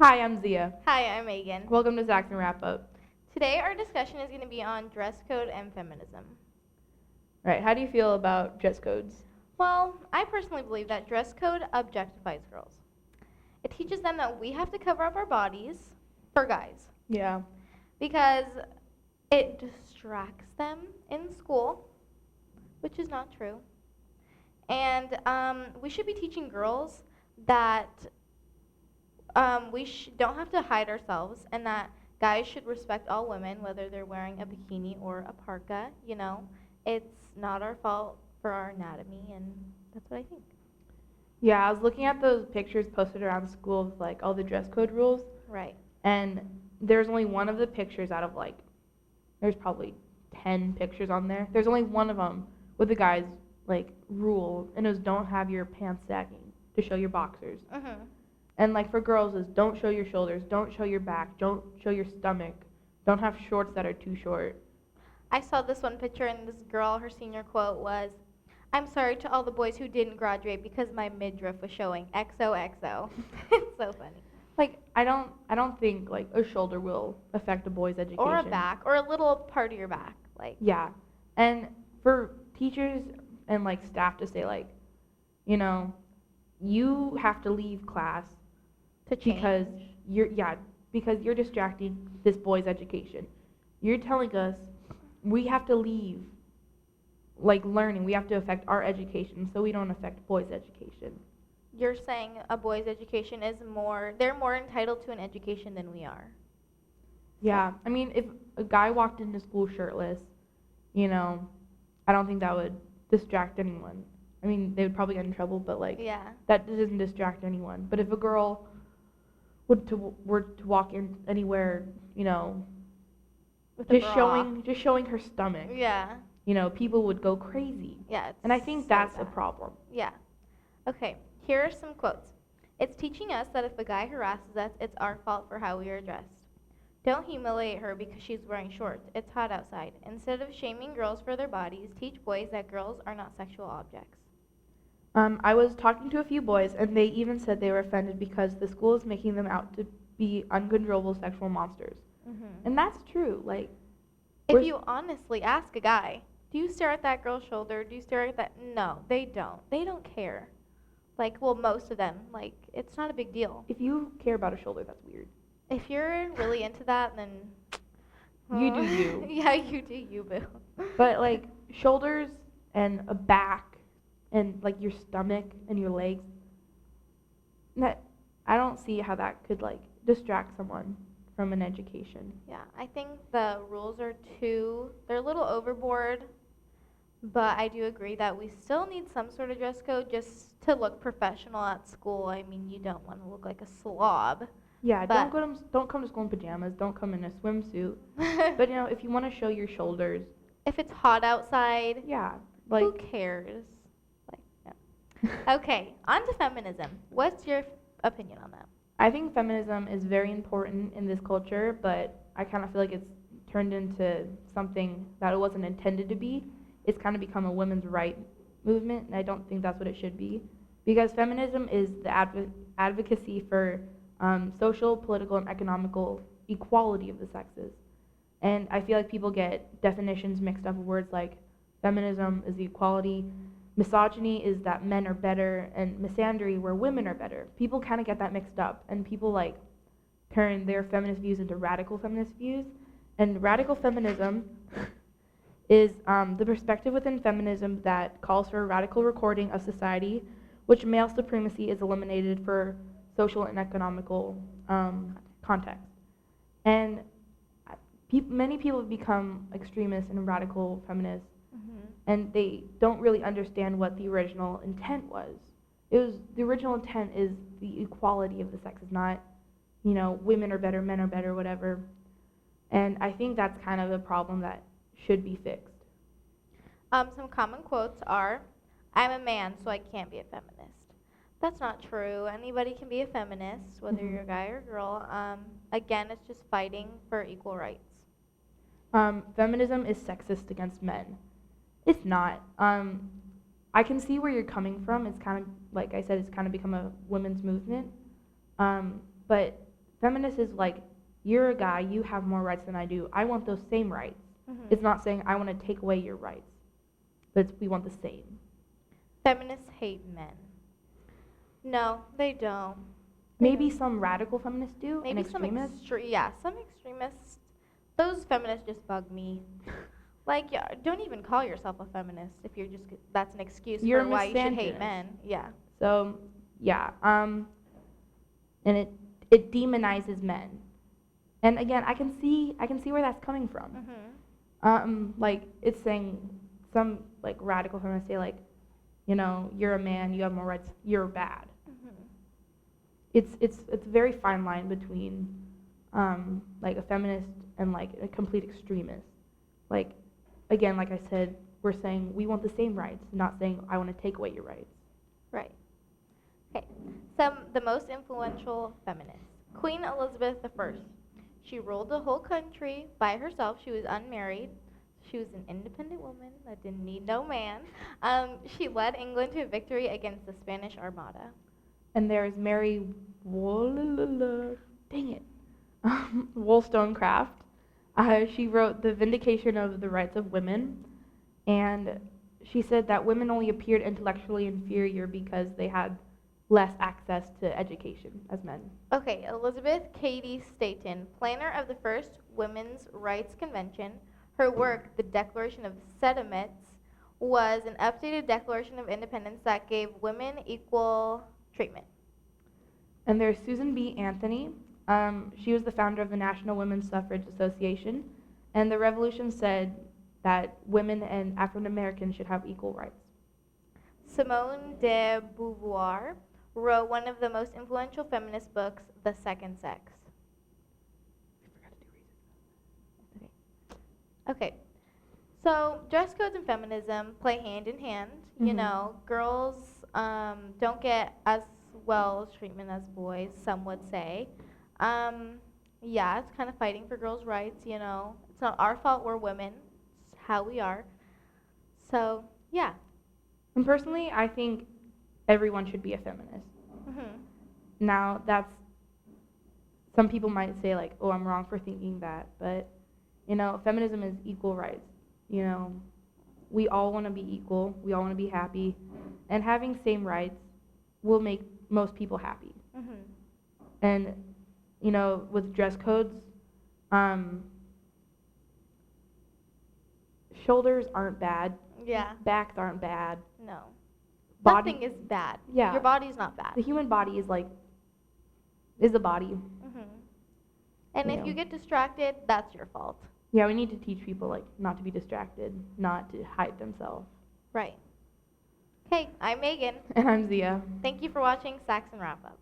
Hi, I'm Zia. Hi, I'm Megan. Welcome to Saxon Wrap Up. Today our discussion is going to be on dress code and feminism. Right, how do you feel about dress codes? Well, I personally believe that dress code objectifies girls. It teaches them that we have to cover up our bodies for guys Yeah. because it distracts them in school, which is not true. And we should be teaching girls that we don't have to hide ourselves and that guys should respect all women, whether they're wearing a bikini or a parka, It's not our fault for our anatomy, and that's what I think. Yeah, I was looking at those pictures posted around school of like all the dress code rules, Right. and there's only one of the pictures out of like, there's probably 10 pictures on there. There's only one of them with the guys like rule, and it was don't have your pants sagging to show your boxers. Mhm. And like for girls is don't show your shoulders, don't show your back, don't show your stomach, don't have shorts that are too short. I saw this one picture, and this girl, her senior quote was, "I'm sorry to all the boys who didn't graduate because my midriff was showing XOXO." It's so funny. Like I don't think like a shoulder will affect a boy's education. Or a back, or a little part of your back, like. Yeah. And for teachers and like staff to say like, you know, you have to leave class To change. because you're distracting this boy's education. You're telling us we have to leave like learning, we have to affect our education so we don't affect boys' education. You're saying a boy's education is they're more entitled to an education than we are. Yeah. I mean, if a guy walked into school shirtless, you know, I don't think that would distract anyone. I mean, they would probably get in trouble, but like Yeah. that doesn't distract anyone. But if a girl were to walk in anywhere, you know, With a bra. just showing her stomach, Yeah. you know, people would go crazy. Yeah, it's And I think so that's a bad. problem. Yeah. Okay, here are some quotes. "It's teaching us that if a guy harasses us, it's our fault for how we are dressed. Don't humiliate her because she's wearing shorts. It's hot outside. Instead of shaming girls for their bodies, teach boys that girls are not sexual objects." I was talking to a few boys, and they even said they were offended because the school is making them out to be uncontrollable sexual monsters. Mhm. And that's true. Like, If you honestly ask a guy, "Do you stare at that girl's shoulder? Do you stare at that?" No, they don't. They don't care. Like, well, most of them. Like, it's not a big deal. if you care about a shoulder, that's weird. If you're really into that, then You do you. yeah, you do you, boo. But like shoulders and a back and like your stomach and your legs, that I don't see how that could like distract someone from an education. Yeah, I think the rules are they're a little overboard, but I do agree that we still need some sort of dress code just to look professional at school. I mean, you don't want to look like a slob. Yeah, But don't come to school in pajamas, don't come in a swimsuit. But you know, if you want to show your shoulders, if it's hot outside, yeah, who like cares? Like, yeah. Okay, on to feminism. What's your opinion on that? I think feminism is very important in this culture, but I kind of feel like it's turned into something that it wasn't intended to be. It's kind of become a women's right movement, and I don't think that's what it should be. Because feminism is the advocacy for social, political, and economical equality of the sexes. And I feel like people get definitions mixed up with words like feminism is the equality, misogyny is that men are better, and misandry where women are better. People kind of get that mixed up, and people like turn their feminist views into radical feminist views. And radical feminism is the perspective within feminism that calls for a radical recording of society, which male supremacy is eliminated for social and economical context. And many people have become extremists and radical feminists, Mhm. and they don't really understand what the original intent was. It was the original intent is the equality of the sexes, not women are better, men are better, whatever. And I think that's kind of a problem that should be fixed. Some common quotes are, "I'm a man, so I can't be a feminist." That's not true. Anybody can be a feminist, whether Mhm. you're a guy or a girl. Again, it's just fighting for equal rights. Feminism is sexist against men. It's not. I can see where you're coming from. It's kind of, like I said, it's kind of become a women's movement. But feminist is like, you're a guy, you have more rights than I do. I want those same rights. Mhm. It's not saying I want to take away your rights, but we want the same. Feminists hate men. No, they don't. They Maybe don't. some radical feminists do, and Maybe some extremists. some extremists. Those feminists just bug me. Like, yeah, don't even call yourself a feminist if you're just that's an excuse You're for why you should hate misandrist. men. Yeah. So, yeah, and it demonizes men. And again, I can see where that's coming from. Like it's saying some like radical feminists say like, you know, you're a man, you have more rights, you're bad. It's a very fine line between like a feminist and like a complete extremist. Like again, like I said, we're saying we want the same rights, not saying I want to take away your rights. Right. Okay. The most influential feminists. Queen Elizabeth I. She ruled the whole country by herself. She was unmarried. She was an independent woman that didn't need no man. She led England to a victory against the Spanish Armada. And there's Mary dang it, Wollstonecraft. She wrote The Vindication of the Rights of Women, and she said that women only appeared intellectually inferior because they had less access to education as men. Okay, Elizabeth Cady Stanton, planner of the first Women's Rights Convention. Her work, The Declaration of Sentiments, was an updated Declaration of Independence that gave women equal treatment. And there's Susan B. Anthony. She was the founder of the National Women's Suffrage Association, and the revolution said that women and African Americans should have equal rights. Simone de Beauvoir wrote one of the most influential feminist books, The Second Sex. Okay, so dress codes and feminism play hand in hand. You know, girls don't get as well treatment as boys, some would say. Yeah, it's kind of fighting for girls' rights, you know. It's not our fault we're women. It's how we are. So, yeah. And personally, I think everyone should be a feminist. Now, that's some people might say like, oh, I'm wrong for thinking that, but you know, feminism is equal rights. You know, we all want to be equal. We all want to be happy, and having same rights will make most people happy. And you know, with dress codes, shoulders aren't bad. Yeah. Backs aren't bad. No. Body, Nothing is bad. Yeah. Your body's not bad. The human body is a body. And You if know. you get distracted, that's your fault. Yeah, we need to teach people like not to be distracted, not to hide themselves. Right. Okay, I'm Megan. And I'm Zia. Thank you for watching Saxon Wrap Up.